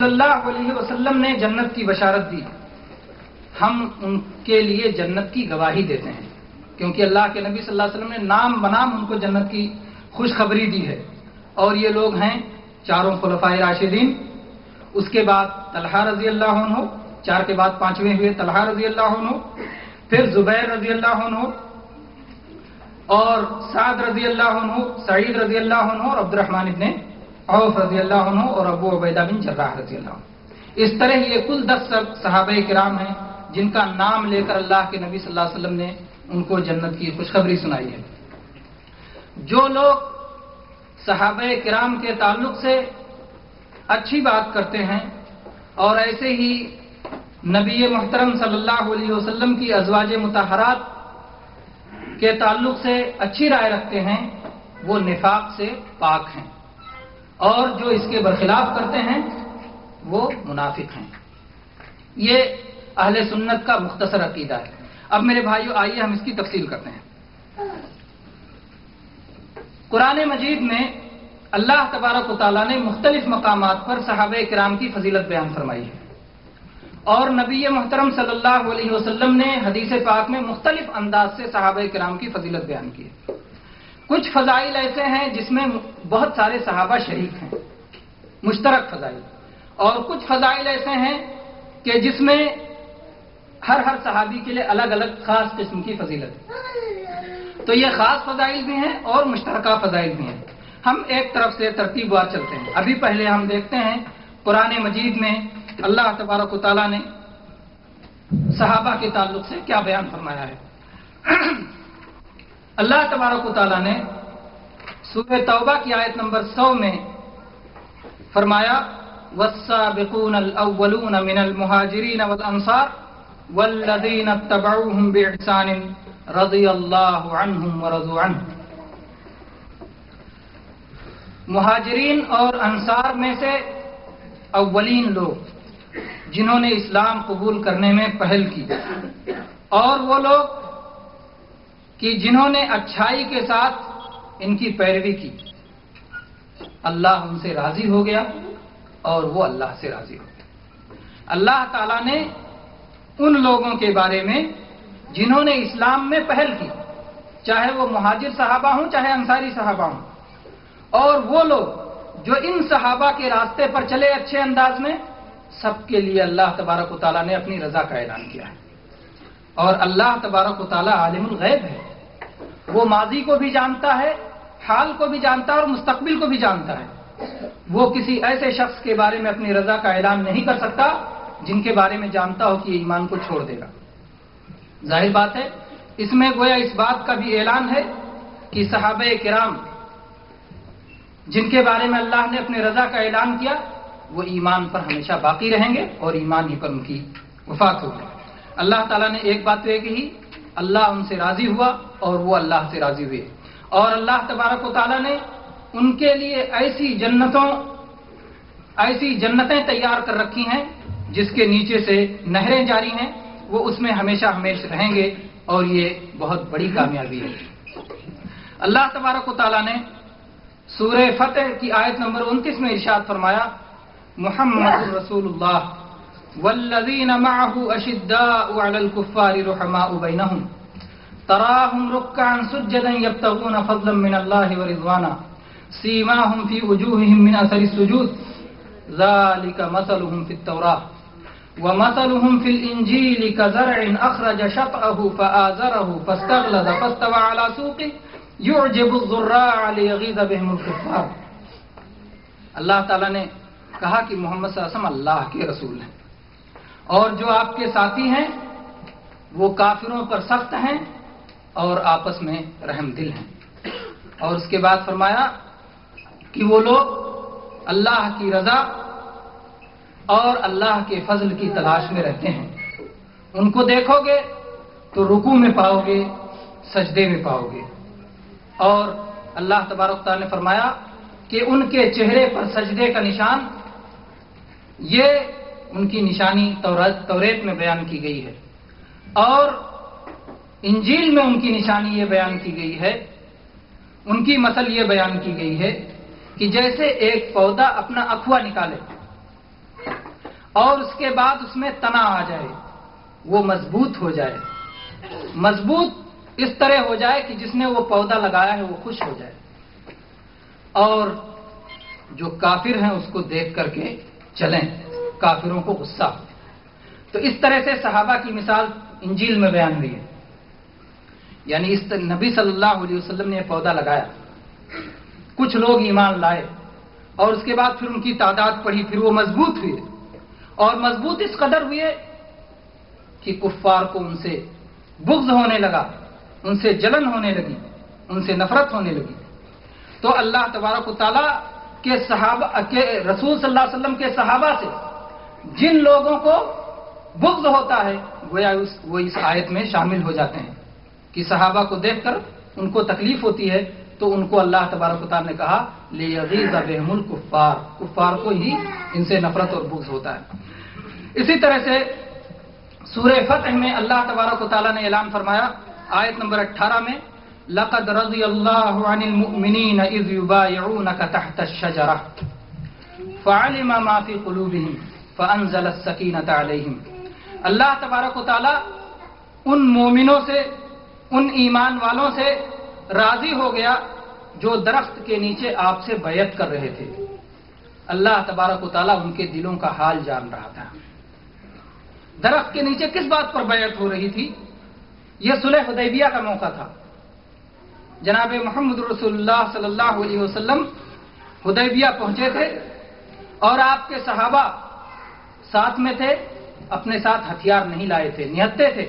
صلی اللہ علیہ وسلم نے جنت کی بشارت دی، ہم ان کے لیے جنت کی گواہی دیتے ہیں، کیونکہ اللہ کے نبی صلی اللہ علیہ وسلم نے نام بنام ان کو جنت کی خوشخبری دی ہے۔ اور یہ لوگ ہیں چاروں خلفائے راشدین، اس کے بعد طلحہ رضی اللہ عنہ، 4 کے بعد 5ویں ہوئے طلحہ رضی اللہ عنہ، پھر زبیر رضی اللہ عنہ اور سعد رضی اللہ عنہ، سعید رضی اللہ عنہ اور عبد الرحمن ابن عوف رضی اللہ عنہ اور ابو عبیدہ بن جراح رضی اللہ عنہ۔ اس طرح یہ کل 10 صحابہ کرام ہیں جن کا نام لے کر اللہ کے نبی صلی اللہ علیہ وسلم نے ان کو جنت کی خوشخبری سنائی ہے۔ جو لوگ صحابہ کرام کے تعلق سے اچھی بات کرتے ہیں اور ایسے ہی نبی محترم صلی اللہ علیہ وسلم کی ازواج مطہرات کے تعلق سے اچھی رائے رکھتے ہیں، وہ نفاق سے پاک ہیں، اور جو اس کے برخلاف کرتے ہیں وہ منافق ہیں۔ یہ اہل سنت کا مختصر عقیدہ ہے۔ اب میرے بھائیو آئیے ہم اس کی تفصیل کرتے ہیں۔ قرآن مجید میں اللہ تبارک و تعالیٰ نے مختلف مقامات پر صحابہ کرام کی فضیلت بیان فرمائی ہے، اور نبی محترم صلی اللہ علیہ وسلم نے حدیث پاک میں مختلف انداز سے صحابہ کرام کی فضیلت بیان کی ہے۔ کچھ فضائل ایسے ہیں جس میں بہت سارے صحابہ شریک ہیں، مشترک فضائل، اور کچھ فضائل ایسے ہیں کہ جس میں ہر صحابی کے لیے الگ الگ خاص قسم کی فضیلت ہے۔ تو یہ خاص فضائل بھی ہیں اور مشترکہ فضائل بھی ہیں۔ ہم ایک طرف سے ترتیب وار چلتے ہیں۔ ابھی پہلے ہم دیکھتے ہیں قرآن مجید میں اللہ تبارک و تعالیٰ نے صحابہ کے تعلق سے کیا بیان فرمایا ہے۔ اللہ تبارک و تعالیٰ نے سورہ توبہ کی آیت نمبر 100 میں فرمایا والسابقون الاولون من المہاجرین والانصار والذین اتبعوهم باحسان رضی اللہ عنہم ورضوا عنہ۔ مہاجرین اور انصار میں سے اولین لوگ جنہوں نے اسلام قبول کرنے میں پہل کی، اور وہ لوگ کہ جنہوں نے اچھائی کے ساتھ ان کی پیروی کی، اللہ ان سے راضی ہو گیا اور وہ اللہ سے راضی ہو گیا۔ اللہ تعالیٰ نے ان لوگوں کے بارے میں جنہوں نے اسلام میں پہل کی، چاہے وہ مہاجر صحابہ ہوں چاہے انصاری صحابہ ہوں، اور وہ لوگ جو ان صحابہ کے راستے پر چلے اچھے انداز میں، سب کے لیے اللہ تبارک و تعالیٰ نے اپنی رضا کا اعلان کیا ہے۔ اور اللہ تبارک و تعالیٰ عالم الغیب ہے، وہ ماضی کو بھی جانتا ہے، حال کو بھی جانتا ہے اور مستقبل کو بھی جانتا ہے۔ وہ کسی ایسے شخص کے بارے میں اپنی رضا کا اعلان نہیں کر سکتا جن کے بارے میں جانتا ہو کہ یہ ایمان کو چھوڑ دے گا۔ ظاہر بات ہے اس میں گویا اس بات کا بھی اعلان ہے کہ صحابہ کرام جن کے بارے میں اللہ نے اپنی رضا کا اعلان کیا، وہ ایمان پر ہمیشہ باقی رہیں گے اور ایمان ہی پر ان کی وفات ہوگی۔ اللہ تعالیٰ نے ایک بات تو یہ کہی، اللہ ان سے راضی ہوا اور وہ اللہ سے راضی ہوئے، اور اللہ تبارک و تعالیٰ نے ان کے لیے ایسی جنتیں تیار کر رکھی ہیں جس کے نیچے سے نہریں جاری ہیں، وہ اس میں ہمیشہ ہمیشہ رہیں گے، اور یہ بہت بڑی کامیابی ہے۔ اللہ تبارک و تعالیٰ نے سورہ فتح کی آیت نمبر 29 میں ارشاد فرمایا محمد رسول اللہ والذین معه اشداء علی الکفار رحماء بینہم تراہم رکعا سجدا یبتغون فضلا من اللہ ورضوانا سیماہم فی وجوہہم من اثر السجود ذلک مثلہم فی التوراۃ ومثلهم في الإنجيل كزرع أخرج شطأه فآزره فاستغلظ فاستوى على سوقه يعجب الزراع ليغيظ بهم الكفار۔ اللہ تعالیٰ نے کہا کہ محمد صلی اللہ علیہ وسلم اللہ کے رسول ہیں، اور جو آپ کے ساتھی ہیں وہ کافروں پر سخت ہیں اور آپس میں رحم دل ہیں۔ اور اس کے بعد فرمایا کہ وہ لوگ اللہ کی رضا اور اللہ کے فضل کی تلاش میں رہتے ہیں، ان کو دیکھو گے تو رکوع میں پاؤ گے، سجدے میں پاؤ گے، اور اللہ تبارک تعالیٰ نے فرمایا کہ ان کے چہرے پر سجدے کا نشان، یہ ان کی نشانی توریت میں بیان کی گئی ہے، اور انجیل میں ان کی نشانی یہ بیان کی گئی ہے، ان کی مثل یہ بیان کی گئی ہے کہ جیسے ایک پودا اپنا اخوا نکالے اور اس کے بعد اس میں تنا آ جائے، وہ مضبوط ہو جائے، مضبوط اس طرح ہو جائے کہ جس نے وہ پودا لگایا ہے وہ خوش ہو جائے، اور جو کافر ہیں اس کو دیکھ کر کے چلیں، کافروں کو غصہ ہو۔ تو اس طرح سے صحابہ کی مثال انجیل میں بیان ہوئی ہے، یعنی اس نبی صلی اللہ علیہ وسلم نے یہ پودا لگایا، کچھ لوگ ایمان لائے، اور اس کے بعد پھر ان کی تعداد بڑھی، پھر وہ مضبوط ہوئے، اور مضبوط اس قدر ہوئے کہ کفار کو ان سے بغض ہونے لگا، ان سے جلن ہونے لگی، ان سے نفرت ہونے لگی۔ تو اللہ تبارک و تعالیٰ کے صحابہ کے رسول صلی اللہ علیہ وسلم کے صحابہ سے جن لوگوں کو بغض ہوتا ہے گویا وہ اس آیت میں شامل ہو جاتے ہیں کہ صحابہ کو دیکھ کر ان کو تکلیف ہوتی ہے، تو ان کو اللہ تبارک و تعالیٰ نے کہا لیغیظ بہم الکفار، کفار کو ہی ان سے نفرت اور بغض ہوتا ہے۔ اسی طرح سے سورہ فتح میں اللہ تبارک و تعالیٰ نے اعلان فرمایا آیت نمبر 18 میں لقد رضی اللہ عن المؤمنین اذ یبایعونک تحت الشجرہ فعلم ما فی قلوبہم فانزل السکینۃ علیہم۔ اللہ تبارک و تعالیٰ ان مومنوں سے، ان ایمان والوں سے راضی ہو گیا جو درخت کے نیچے آپ سے بیعت کر رہے تھے۔ اللہ تبارک و تعالیٰ ان کے دلوں کا حال جان رہا تھا۔ درخت کے نیچے کس بات پر بیعت ہو رہی تھی؟ یہ صلح حدیبیہ کا موقع تھا۔ جناب محمد رسول اللہ صلی اللہ علیہ وسلم حدیبیہ پہنچے تھے اور آپ کے صحابہ ساتھ میں تھے، اپنے ساتھ ہتھیار نہیں لائے تھے، نہتے تھے۔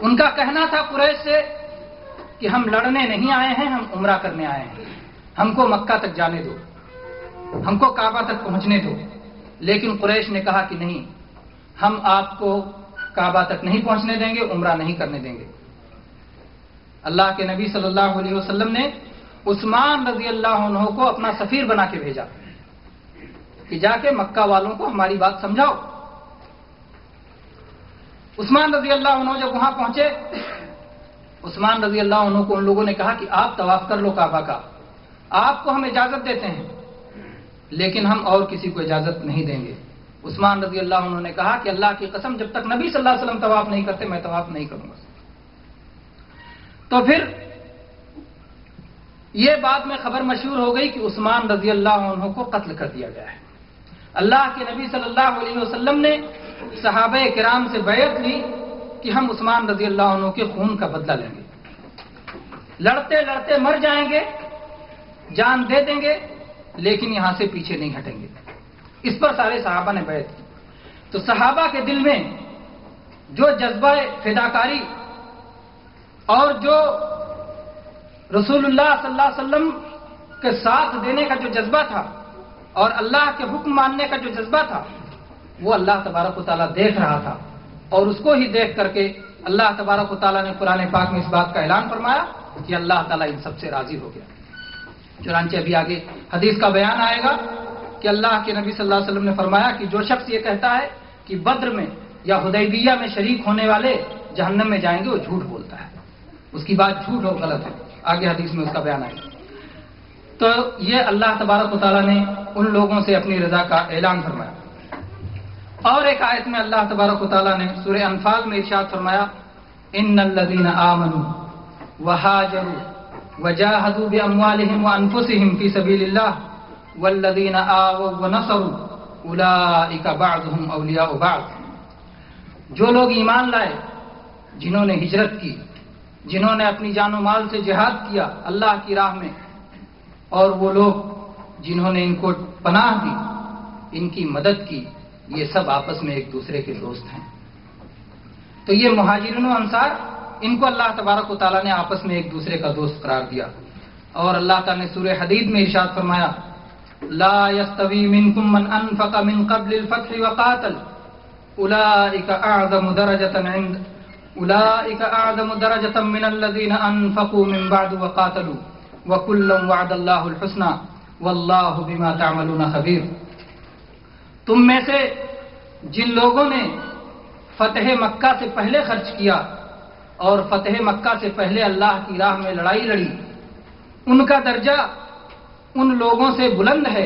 ان کا کہنا تھا قریش سے کہ ہم لڑنے نہیں آئے ہیں، ہم عمرہ کرنے آئے ہیں، ہم کو مکہ تک جانے دو، ہم کو کعبہ تک پہنچنے دو۔ لیکن قریش نے کہا کہ نہیں، ہم آپ کو کعبہ تک نہیں پہنچنے دیں گے، عمرہ نہیں کرنے دیں گے۔ اللہ کے نبی صلی اللہ علیہ وسلم نے عثمان رضی اللہ عنہ کو اپنا سفیر بنا کے بھیجا کہ جا کے مکہ والوں کو ہماری بات سمجھاؤ۔ عثمان رضی اللہ عنہ جب وہاں پہنچے، عثمان رضی اللہ عنہ کو ان لوگوں نے کہا کہ آپ طواف کر لو کعبہ کا، آپ کو ہم اجازت دیتے ہیں لیکن ہم اور کسی کو اجازت نہیں دیں گے۔ عثمان رضی اللہ عنہ نے کہا کہ اللہ کی قسم جب تک نبی صلی اللہ علیہ وسلم طواف نہیں کرتے میں طواف نہیں کروں گا۔ تو پھر یہ بات میں خبر مشہور ہو گئی کہ عثمان رضی اللہ عنہ کو قتل کر دیا گیا ہے۔ اللہ کے نبی صلی اللہ علیہ وسلم نے صحابہ کرام سے بیعت لی کہ ہم عثمان رضی اللہ عنہ کے خون کا بدلہ لیں گے، لڑتے لڑتے مر جائیں گے، جان دے دیں گے، لیکن یہاں سے پیچھے نہیں ہٹیں گے۔ اس پر سارے صحابہ نے بیعت کی۔ تو صحابہ کے دل میں جو جذبہ فداکاری اور جو رسول اللہ صلی اللہ علیہ وسلم کے ساتھ دینے کا جو جذبہ تھا اور اللہ کے حکم ماننے کا جو جذبہ تھا، وہ اللہ تبارک و تعالیٰ دیکھ رہا تھا، اور اس کو ہی دیکھ کر کے اللہ تبارک و تعالیٰ نے قرآن پاک میں اس بات کا اعلان فرمایا کہ اللہ تعالیٰ ان سب سے راضی ہو گیا۔ چنانچہ ابھی آگے حدیث کا بیان آئے گا کہ اللہ کے نبی صلی اللہ علیہ وسلم نے فرمایا کہ جو شخص یہ کہتا ہے کہ بدر میں یا حدیبیہ میں شریک ہونے والے جہنم میں جائیں گے، وہ جھوٹ بولتا ہے، اس کی بات جھوٹ اور غلط ہے۔ آگے حدیث میں اس کا بیان آئے گا۔ تو یہ اللہ تبارک و تعالیٰ نے ان لوگوں سے اپنی رضا کا اعلان فرمایا۔ اور ایک آیت میں اللہ تبارک و تعالیٰ نے سورہ انفال میں ارشاد فرمایا ان الذین آمنوا وہاجروا وجاہدوا باموالہم وانفسہم فی سبیل اللہ والذین آووا ونصروا اولئک بعضهم اولیاء بعض۔ جو لوگ ایمان لائے، جنہوں نے ہجرت کی، جنہوں نے اپنی جان و مال سے جہاد کیا اللہ کی راہ میں، اور وہ لوگ جنہوں نے ان کو پناہ دی، ان کی مدد کی، یہ سب آپس میں ایک دوسرے کے دوست ہیں۔ تو یہ مہاجرین و انصار، ان کو اللہ تبارک و تعالیٰ نے آپس میں ایک دوسرے کا دوست قرار دیا۔ اور اللہ تعالیٰ نے سورہ حدید میں ارشاد فرمایا لا يستوی منکم من انفق من قبل الفتح وقاتل اولئک اعظم درجة من الذین انفقوا من بعد وقاتلوا وکلا وعد اللہ الحسنى واللہ بما تعملون خبیر۔ تم میں سے جن لوگوں نے فتح مکہ سے پہلے خرچ کیا اور فتح مکہ سے پہلے اللہ کی راہ میں لڑائی لڑی، ان کا درجہ ان لوگوں سے بلند ہے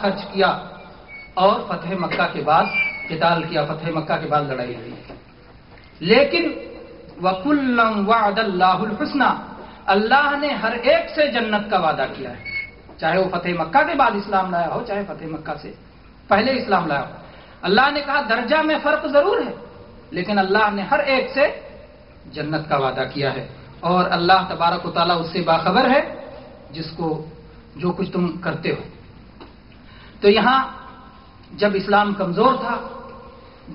خرچ کیا اور فتح مکہ کے بعد قتال کیا، فتح مکہ کے بعد لڑائی ہوئی. لیکن وَكُلًّا وَعَدَ اللَّهُ الْحُسْنَى، اللہ نے ہر ایک سے جنت کا وعدہ کیا ہے، چاہے وہ فتح مکہ کے بعد اسلام لایا ہو، چاہے فتح مکہ سے پہلے اسلام لایا ہو. اللہ نے کہا درجہ میں فرق ضرور ہے، لیکن اللہ نے ہر ایک سے جنت کا وعدہ کیا ہے، اور اللہ تبارک و تعالیٰ اس سے باخبر ہے جس کو جو کچھ تم کرتے ہو. تو یہاں جب اسلام کمزور تھا،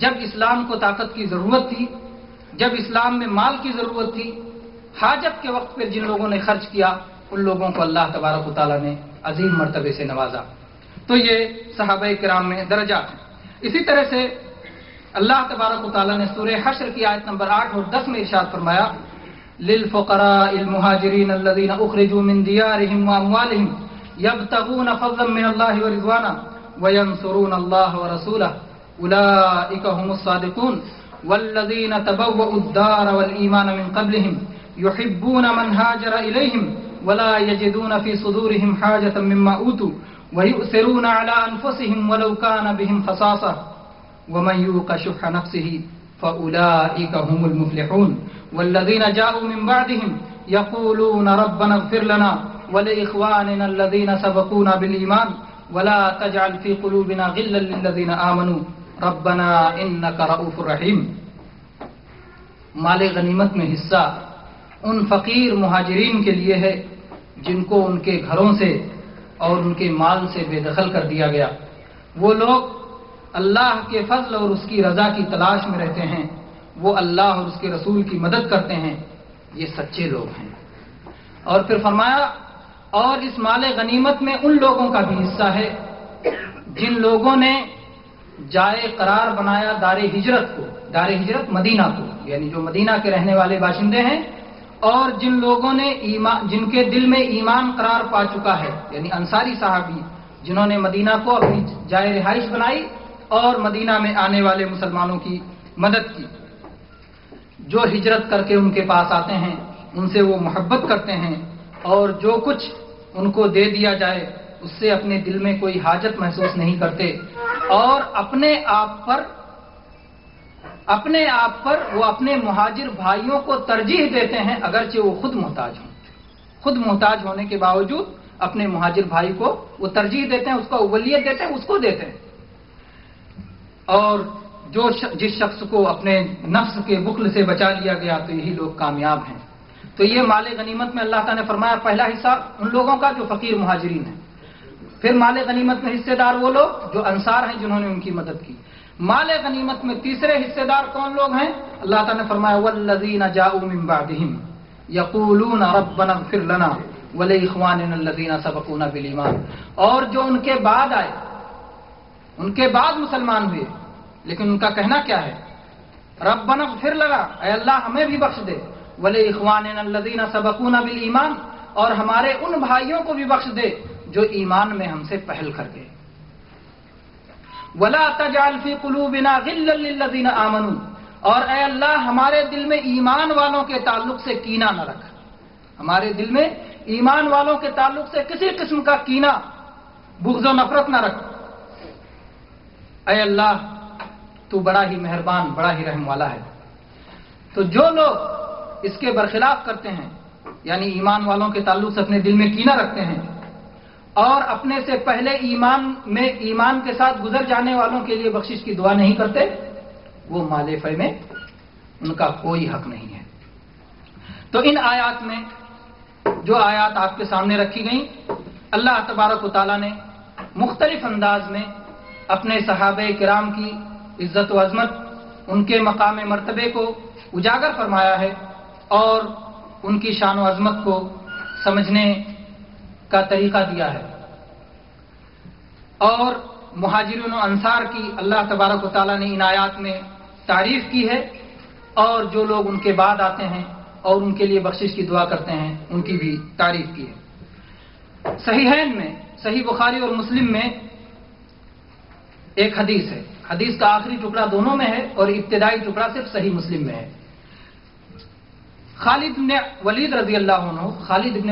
جب اسلام کو طاقت کی ضرورت تھی، جب اسلام میں مال کی ضرورت تھی، حاجت کے وقت پہ جن لوگوں نے خرچ کیا ان لوگوں کو اللہ تبارک و تعالیٰ نے عظیم مرتبے سے نوازا. تو یہ صحابہ کرام میں درجات ہیں. اسی طرح سے اللہ تبارک و تعالیٰ نے سورہ حشر کی آیت نمبر 8 اور 10 میں ارشاد فرمایا للفقراء المهاجرين الذين اخرجوا من ديارهم واموالهم يبتغون فضلا من الله ورضوانا وينصرون الله ورسوله اولئك هم الصادقون والذين تبوأوا الدار والإيمان من قبلهم يحبون من هاجر إليهم ولا يجدون في صدورهم حاجة مما أوتوا ويؤثرون على أنفسهم ولو كان بهم خصاصة ومن يوق شح نفسه فأولئك هم المفلحون والذين جاءوا من بعدهم يقولون ربنا اغفر لنا ولإخواننا الذين سبقونا بالإيمان ولا تجعل في قلوبنا غلا للذين آمنوا ربنا انک رؤوف رحیم. مال غنیمت میں حصہ ان فقیر مہاجرین کے لیے ہے جن کو ان کے گھروں سے اور ان کے مال سے بے دخل کر دیا گیا. وہ لوگ اللہ کے فضل اور اس کی رضا کی تلاش میں رہتے ہیں، وہ اللہ اور اس کے رسول کی مدد کرتے ہیں، یہ سچے لوگ ہیں. اور پھر فرمایا اور اس مال غنیمت میں ان لوگوں کا بھی حصہ ہے جن لوگوں نے جائے قرار بنایا دار ہجرت کو، دار ہجرت مدینہ کو، یعنی جو مدینہ کے رہنے والے باشندے ہیں، اور جن لوگوں نے جن کے دل میں ایمان قرار پا چکا ہے، یعنی انصاری صحابی جنہوں نے مدینہ کو اپنی جائے رہائش بنائی اور مدینہ میں آنے والے مسلمانوں کی مدد کی. جو ہجرت کر کے ان کے پاس آتے ہیں ان سے وہ محبت کرتے ہیں، اور جو کچھ ان کو دے دیا جائے اس سے اپنے دل میں کوئی حاجت محسوس نہیں کرتے، اور اپنے آپ پر وہ اپنے مہاجر بھائیوں کو ترجیح دیتے ہیں اگرچہ وہ خود محتاج ہوں. خود محتاج ہونے کے باوجود اپنے مہاجر بھائی کو وہ ترجیح دیتے ہیں، اس کو اولیت دیتے ہیں، اس کو دیتے ہیں. اور جس شخص کو اپنے نفس کے بخل سے بچا لیا گیا تو یہی لوگ کامیاب ہیں. تو یہ مال غنیمت میں اللہ تعالیٰ نے فرمایا پہلا حصہ ان لوگوں کا جو فقیر مہاجرین ہیں. پھر مال غنیمت میں حصے دار وہ لوگ جو انصار ہیں جنہوں نے ان کی مدد کی. مال غنیمت میں تیسرے حصے دار کون لوگ ہیں؟ اللہ تعالیٰ نے فرمایا والذین جاؤوا من بعدہم یقولون ربنا اغفر لنا ولاخواننا الذین سبقونا بالایمان. اور جو ان کے بعد آئے، ان کے بعد مسلمان ہوئے، لیکن ان کا کہنا کیا ہے؟ ربنا اغفر لنا، اے اللہ ہمیں بھی بخش دے، ولاخواننا الذین سبقونا بالایمان، اور ہمارے ان بھائیوں کو بھی بخش دے جو ایمان میں ہم سے پہل کر گئے. ولا تجعل فی قلوبنا غلا للذین آمنوا، اور اے اللہ ہمارے دل میں ایمان والوں کے تعلق سے کینہ نہ رکھ. ہمارے دل میں ایمان والوں کے تعلق سے کسی قسم کا کینہ، بغض و نفرت نہ رکھ. اے اللہ تو بڑا ہی مہربان، بڑا ہی رحم والا ہے. تو جو لوگ اس کے برخلاف کرتے ہیں، یعنی ایمان والوں کے تعلق سے اپنے دل میں کینہ رکھتے ہیں اور اپنے سے پہلے ایمان کے ساتھ گزر جانے والوں کے لیے بخشش کی دعا نہیں کرتے، وہ مال فے میں ان کا کوئی حق نہیں ہے. تو ان آیات میں جو آیات آپ کے سامنے رکھی گئیں، اللہ تبارک و تعالیٰ نے مختلف انداز میں اپنے صحابہ کرام کی عزت و عظمت، ان کے مقام مرتبے کو اجاگر فرمایا ہے اور ان کی شان و عظمت کو سمجھنے کا طریقہ دیا ہے. اور مہاجرین و انصار کی اللہ تبارک و تعالیٰ نے ان آیات میں تعریف کی ہے، اور جو لوگ ان کے بعد آتے ہیں اور ان کے لیے بخشش کی دعا کرتے ہیں ان کی بھی تعریف کی ہے. صحیحین میں، صحیح بخاری اور مسلم میں ایک حدیث ہے. حدیث کا آخری ٹکڑا دونوں میں ہے اور ابتدائی ٹکڑا صرف صحیح مسلم میں ہے. خالد بن ولید رضی اللہ عنہ، خالد بن